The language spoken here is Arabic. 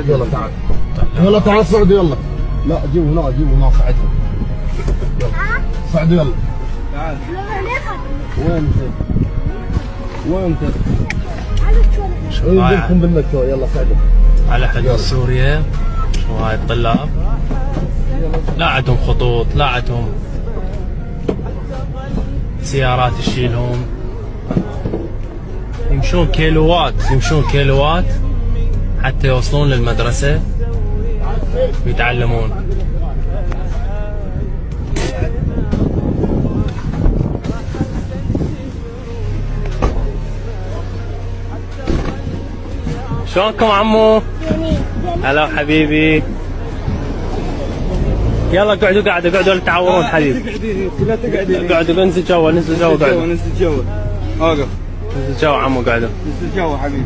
يلا تعال يلا تعال صعدوا يلا. لا جيبوا هنا صعدوا. يلا صعدوا يلا. تعال. وين انت؟ شو يجيبكم بالمكة. يلا صعدوا. على حدود سوريا. شو هاي الطلاب؟ لا عندهم خطوط، لا عندهم سيارات تشيلهم. يمشون كيلوات حتى يوصلون للمدرسة ويتعلمون. شلونكم عمو؟ هلا حبيبي. يلا قعدوا ولا تعورون حبيبي. قعدوا انزل جوا قعدوا. ننزل جوا. اوقف. ننزل جوا عمو قعدوا. ننزل جوا حبيبي.